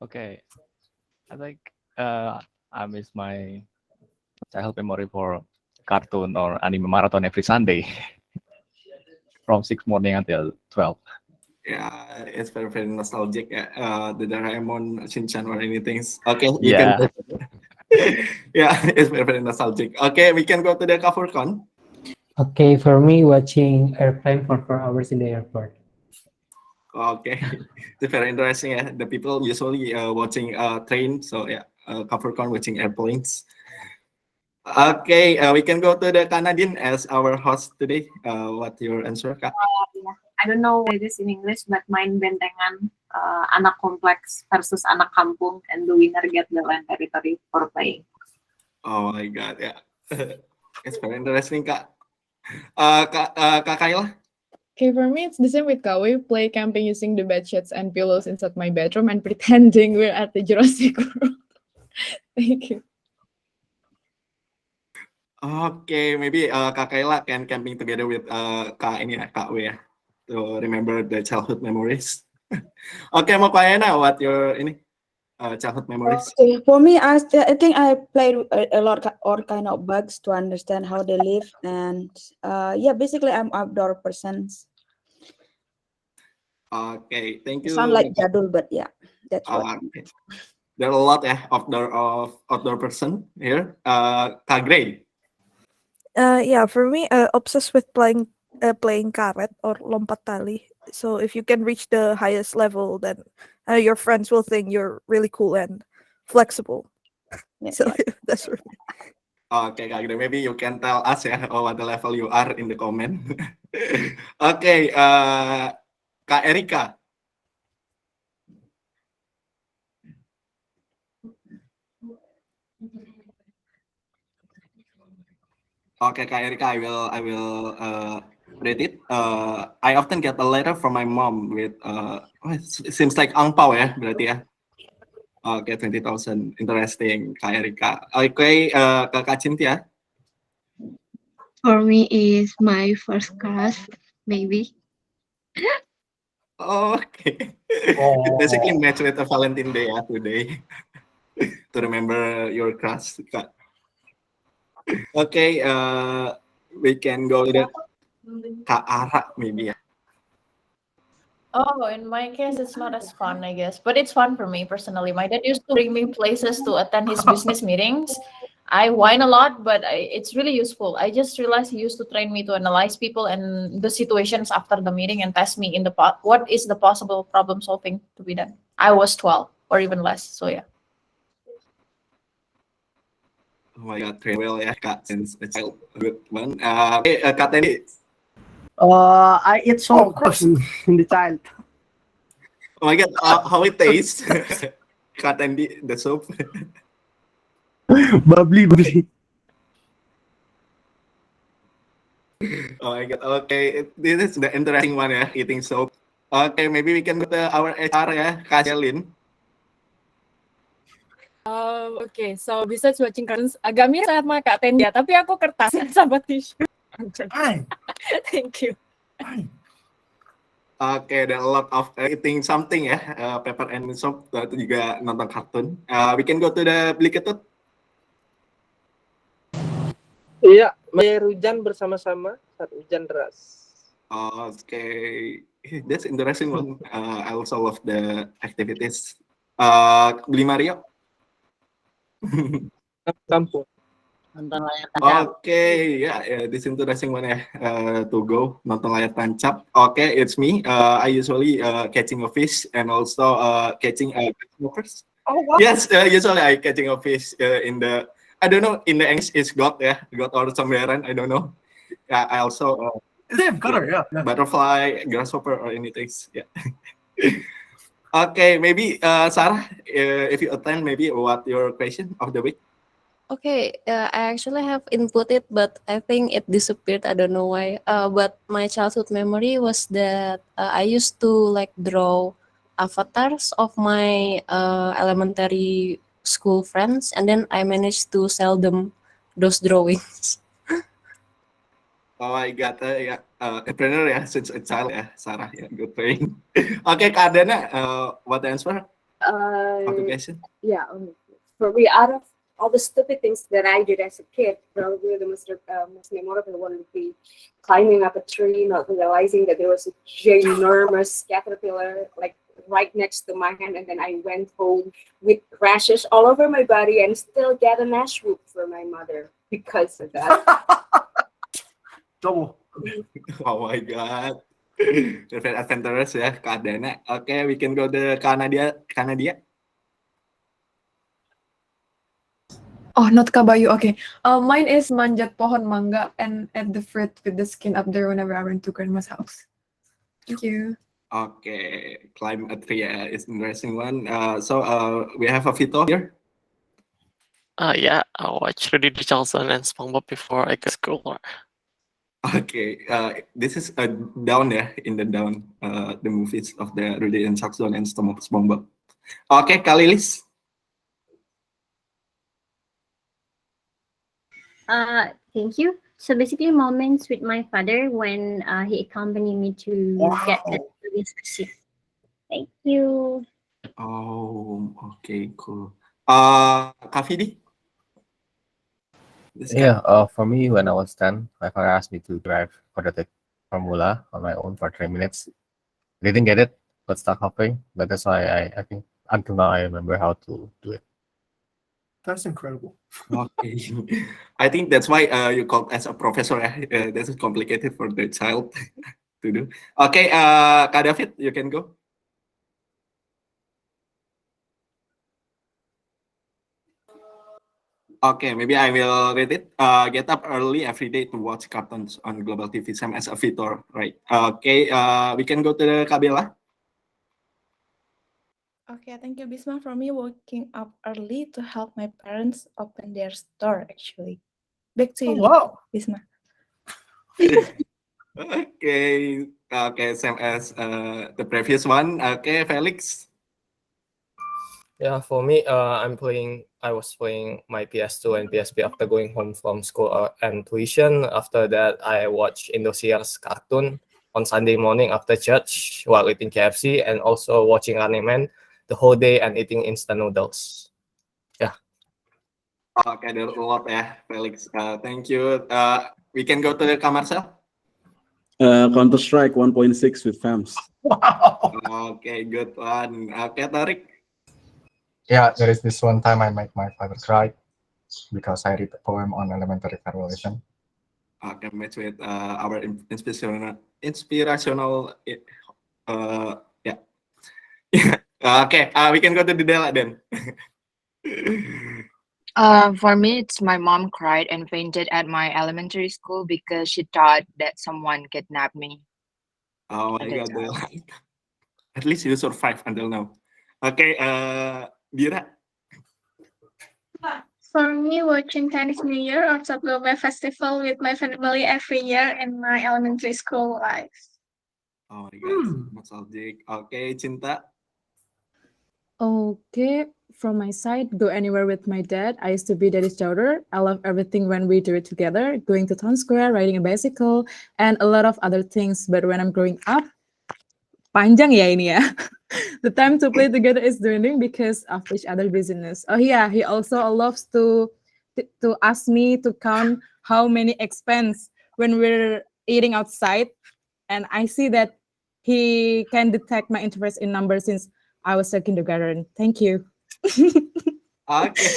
Okay, I think I miss my childhood memory for cartoon or anime marathon every Sunday from 6 morning until 12. Yeah, it's very, very nostalgic. The Doraemon, Shinchan, or anything. Okay, you Yeah. can. Yeah, it's very, very nostalgic. Okay, we can go to the Kafurkon. Okay, for me, watching airplane for 4 hours in the airport. Okay, it's very interesting. Yeah, the people usually watching train. So yeah, Kafurkon watching airplanes. Okay, we can go to the Canadian as our host today. What your answer, Kak? I don't know what it is in English, but main bentengan, anak kompleks versus anak kampung, and the winner get the land territory for playing. Oh my God, yeah. It's very interesting, Kak. Kak Kayla? Okay, for me, it's the same with Kawi. Play camping using the bed sheets and pillows inside my bedroom and pretending we're at the Jurassic World. Thank you. Okay, maybe Kak Kayla can camping together with Kak W ya, to remember the childhood memories. Okay, mau Kayana, what your ini? childhood memories? Okay, for me, I think I played a lot all kind of bugs to understand how they live, and yeah, basically I'm outdoor person. Okay, thank you. Sound like jadul, but yeah, that's what. Okay. There are a lot of outdoor person here. Kak Gray. Yeah, for me, obsessed with playing karet or lompat tali. So if you can reach the highest level, then your friends will think you're really cool and flexible. Yeah, So yeah. that's for me. Okay, Kak Gray, maybe you can tell us ya what the level you are in the comment. Okay, Kak Erika. Okay, Kak Erika, I will read it. I often get a letter from my mom with it seems like angpao ya berarti ya. Okay, 20,000. Interesting, Kak Erika. Okay, ke Kak Cynthia. For me is my first crush, maybe. Okay. Basically match with the Valentine Day ya today. To remember your crush, Kak. Okay, we can go to Kak Ara maybe ya. Oh, in my case, it's not as fun, I guess, but it's fun for me personally. My dad used to bring me places to attend his business meetings. I whine a lot, but it's really useful. I just realized he used to train me to analyze people and the situations after the meeting and test me in the what is the possible problem solving to be done. I was 12 or even less, so yeah. Oh my God, train well ya Kak, since a child. Good one. Okay, Kak Tendi. I eat soap in the child. Oh my God, how it tastes? Kak Tendi, the soup. Bubbly. Oh my God, okay. This is the interesting one ya, eating soap. Okay, maybe we can go to our HR ya, Kak Shelin. Okay, so besides watching cartoons, agak mirip sama Kak Tendia, tapi aku kertasan sama tisu. Thank you. Okay, there are a lot of eating something ya, pepper and soap, itu juga nonton kartun. We can go to the Bliketut. Iya, air hujan bersama-sama saat hujan deras. Okay, that's interesting one. I also love the activities. Beli Mario. Kampung. Nonton layar tancap. Okay, yeah, this interesting one ya. To go nonton layar tancap. Okay, it's me. I usually catching a fish and also catching grasshoppers. Oh, wow. Yes, usually I catching a fish in the, I don't know, in the English is got ya, got or somewherean, I don't know. Yeah, I also yeah. butterfly, grasshopper or anything. Yeah. Okay, maybe Sarah, if you attend, maybe what your question of the week? Okay, I actually have input it, but I think it disappeared. I don't know why. But my childhood memory was that I used to like draw avatars of my elementary school friends, and then I managed to sell them those drawings. Oh my God, yeah, entrepreneur ya, since a child ya, Sarah ya, good thing. Okay, Kak Adana, what the answer of the question? Yeah, for me, out of all the stupid things that I did as a kid, probably the most memorable one would be climbing up a tree, not realizing that there was a ginormous caterpillar like right next to my hand, and then I went home with rashes all over my body and still get an ash whoop for my mother because of that. Double. Oh my God. Very adventurous ya, Kak Adana. Okay, we can go to Kanadia. Oh, not kabayu. Okay. Mine is manjat pohon mangga and eat the fruit with the skin up there whenever I went to grandma's house. Thank you. Okay, climb a tree is interesting one. So we have a Vito here. Yeah, I watched Rudy Richardson and SpongeBob before I go to school. Okay, this is down ya, in the down the movies of the Rudy and Saxon and SpongeBob. Okay, Kalilis. Thank you. So basically, moments with my father when he accompanied me to get a service receipt. Thank you. Oh, okay, cool. Kak Vidi? Yeah, for me, when I was 10, my father asked me to drive for the formula on my own for 3 minutes. Didn't get it, got stuck halfway, but that's why I think until now I remember how to do it. That's incredible. Okay. I think that's why you called as a professor. This is complicated for the child to do. Okay, Kak David, you can go. Okay, maybe I will read it. Get up early every day to watch cartoons on global TV, same as a Vitor, right? Okay, we can go to the Kabila. Okay, thank you, Bisma. For me, waking up early to help my parents open their store, actually. Back to you, wow. Bisma. Okay, okay, same as the previous one. Okay, Felix. Yeah, for me, I was playing my PS2 and PSP after going home from school and tuition. After that, I watched Indosiar's cartoon on Sunday morning after church while eating KFC, and also watching Running Man the whole day and eating instant noodles. Yeah. Okay, there's a lot, yeah, Felix. Thank you. We can go to the Marcel. Counter-Strike 1.6 with fams. Okay, good one. Okay, Tarik. Yeah, there is this one time I made my father cry because I read a poem on elementary correlation. Okay, match with our inspirational, yeah. Okay, we can go to the Dela then. For me, it's my mom cried and fainted at my elementary school because she thought that someone kidnapped me. Oh my at God, that time. Dela. At least you survived until now. Okay, Dira. For me, watching Chinese New Year or Top Global Festival with my family every year in my elementary school life. Oh my God, nostalgic. Okay, Cinta. Okay, from my side, go anywhere with my dad. I used to be daddy's daughter. I love everything when we do it together, going to town square, riding a bicycle, and a lot of other things. But when I'm growing up, panjang ya ini ya. The time to play together is dwindling because of each other's business. Oh yeah, he also loves to ask me to count how many expense when we're eating outside, and I see that he can detect my interest in numbers since I was a kindergarten. Thank you. Okay,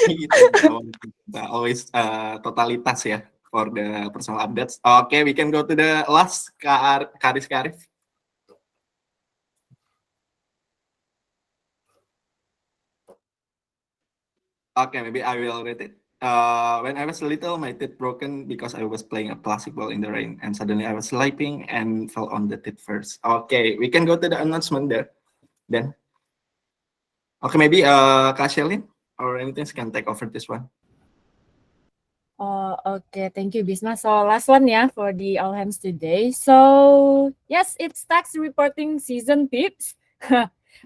always totalitas ya for the personal updates. Okay, we can go to the last Karis Karif. Okay, maybe I will read it. When I was little, my teeth broken because I was playing a plastic ball in the rain, and suddenly I was sleeping and fell on the teeth first. Okay, we can go to the announcement there. Then, okay, maybe Kak Shelin or anything can take over this one. Oh, okay. Thank you, Bisma. So last one yeah for the all hands today. So yes, it's tax reporting season tips.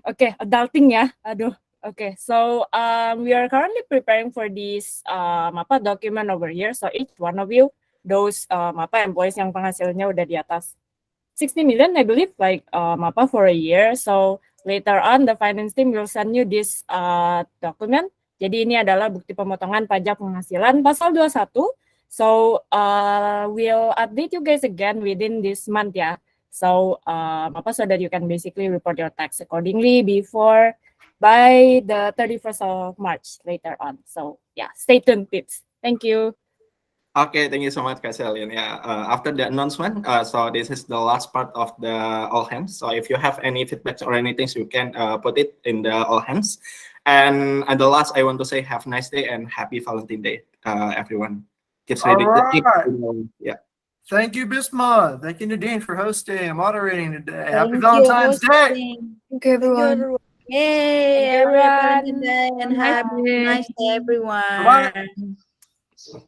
Okay, adulting ya. Aduh. Okay, so we are currently preparing for this document over here. So each one of you, those employees yang penghasilannya udah di atas 60 million, I believe, like for a year. So later on, the finance team will send you this document. Jadi ini adalah bukti pemotongan pajak penghasilan pasal 21. So we'll update you guys again within this month ya. So so that you can basically report your tax accordingly by the 31st of March later on. So yeah, stay tuned, peeps. Thank you. Okay, thank you so much, Kak Shelin. Yeah, after the announcement, so this is the last part of the all hands. So if you have any feedbacks or anything, you can put it in the all hands. And at the last, I want to say have a nice day and happy Valentine's Day, everyone. Keep ready. Yeah. Thank you, Bisma. Thank you, Nadine, for hosting and moderating today. Happy Thank Valentine's you, Day. hosting. Thank you, everyone. Yay! Thank you, Happy everyone. Valentine's Day and Happy have a nice day, everyone. Bye-bye.